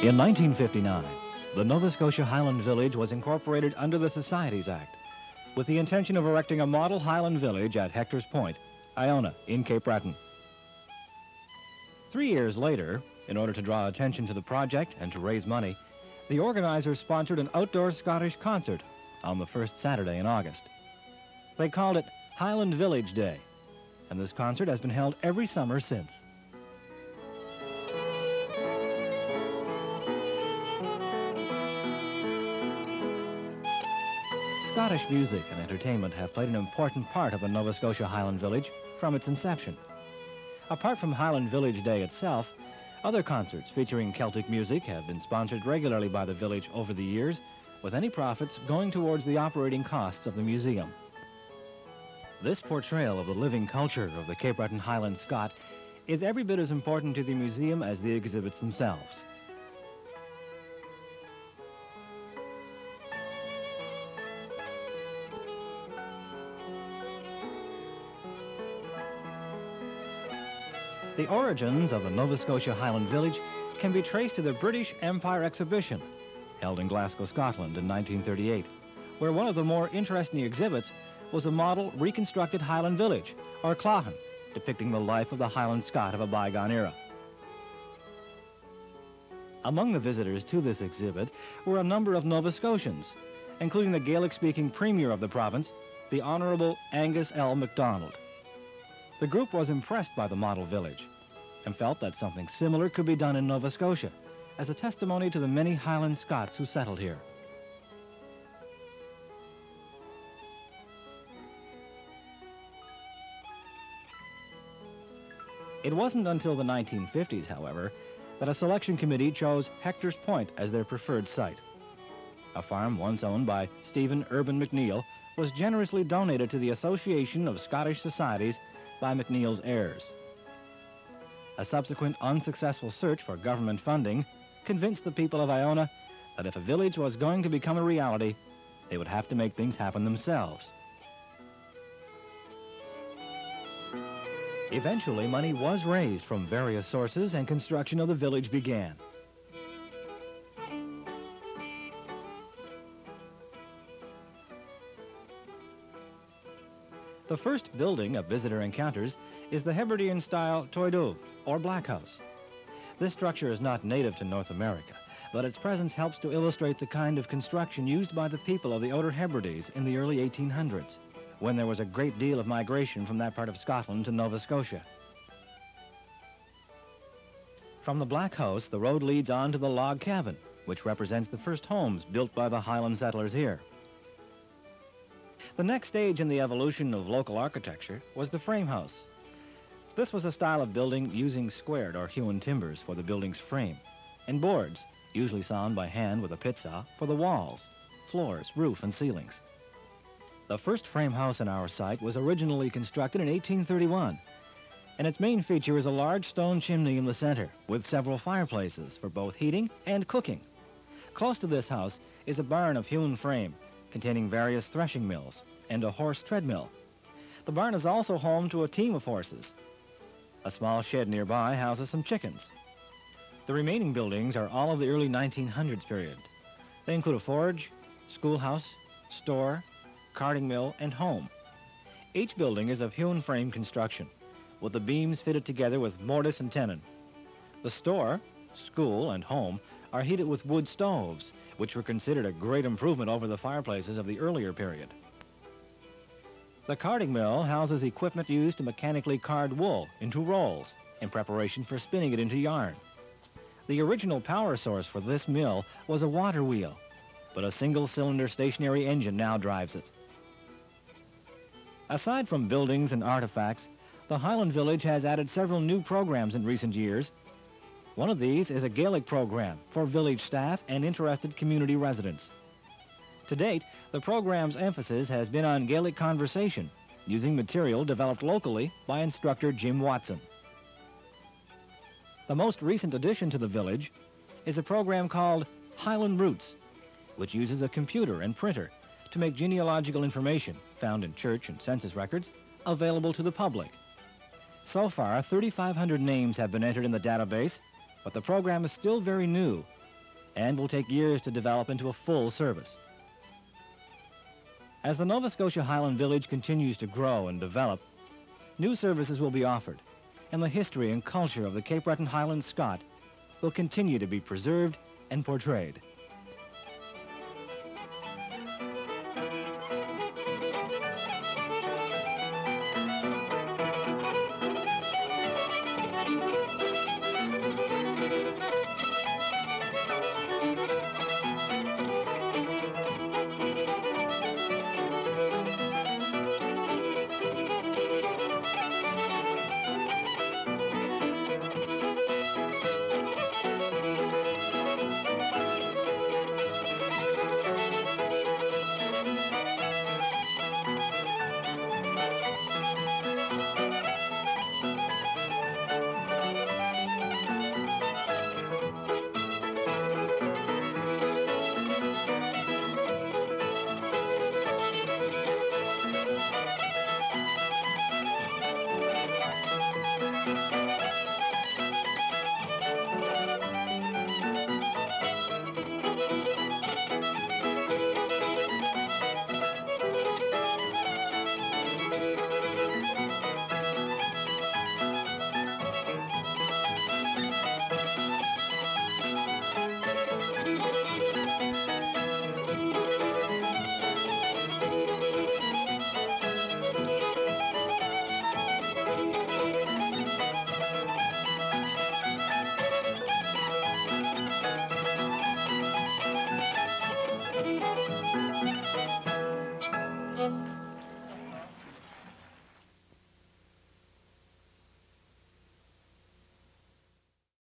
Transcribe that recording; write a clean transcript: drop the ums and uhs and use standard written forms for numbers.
In 1959, the Nova Scotia Highland Village was incorporated under the Societies Act with the intention of erecting a model Highland Village at Hector's Point, Iona, in Cape Breton. 3 years later, in order to draw attention to the project and to raise money, the organizers sponsored an outdoor Scottish concert on the first Saturday in August. They called it Highland Village Day, and this concert has been held every summer since. Scottish music and entertainment have played an important part of the Nova Scotia Highland Village from its inception. Apart from Highland Village Day itself, other concerts featuring Celtic music have been sponsored regularly by the village over the years, with any profits going towards the operating costs of the museum. This portrayal of the living culture of the Cape Breton Highland Scot is every bit as important to the museum as the exhibits themselves. The origins of the Nova Scotia Highland Village can be traced to the British Empire Exhibition, held in Glasgow, Scotland in 1938, where one of the more interesting exhibits was a model reconstructed Highland Village, or Clachan, depicting the life of the Highland Scot of a bygone era. Among the visitors to this exhibit were a number of Nova Scotians, including the Gaelic-speaking Premier of the province, the Honourable Angus L. MacDonald. The group was impressed by the model village and felt that something similar could be done in Nova Scotia as a testimony to the many Highland Scots who settled here. It wasn't until the 1950s, however, that a selection committee chose Hector's Point as their preferred site. A farm once owned by Stephen Urban McNeill was generously donated to the Association of Scottish Societies by McNeill's heirs. A subsequent unsuccessful search for government funding convinced the people of Iona that if a village was going to become a reality, they would have to make things happen themselves. Eventually, money was raised from various sources and construction of the village began. The first building of visitor encounters is the Hebridean-style Toidu, or Black House. This structure is not native to North America, but its presence helps to illustrate the kind of construction used by the people of the Outer Hebrides in the early 1800s, when there was a great deal of migration from that part of Scotland to Nova Scotia. From the Black House, the road leads on to the log cabin, which represents the first homes built by the Highland settlers here. The next stage in the evolution of local architecture was the frame house. This was a style of building using squared or hewn timbers for the building's frame, and boards, usually sawn by hand with a pit saw, for the walls, floors, roof, and ceilings. The first frame house in our site was originally constructed in 1831, and its main feature is a large stone chimney in the center with several fireplaces for both heating and cooking. Close to this house is a barn of hewn frame containing various threshing mills and a horse treadmill. The barn is also home to a team of horses. A small shed nearby houses some chickens. The remaining buildings are all of the early 1900s period. They include a forge, schoolhouse, store, carding mill, and home. Each building is of hewn frame construction, with the beams fitted together with mortise and tenon. The store, school, and home are heated with wood stoves, which were considered a great improvement over the fireplaces of the earlier period. The carding mill houses equipment used to mechanically card wool into rolls in preparation for spinning it into yarn. The original power source for this mill was a water wheel, but a single-cylinder stationary engine now drives it. Aside from buildings and artifacts, The Highland Village has added several new programs in recent years. One of these is a Gaelic program for village staff and interested community residents. To date, the program's emphasis has been on Gaelic conversation, using material developed locally by instructor Jim Watson. The most recent addition to the village is a program called Highland Roots, which uses a computer and printer to make genealogical information found in church and census records available to the public. So far, 3,500 names have been entered in the database, but the program is still very new and will take years to develop into a full service. As the Nova Scotia Highland Village continues to grow and develop, new services will be offered, and the history and culture of the Cape Breton Highland Scot will continue to be preserved and portrayed.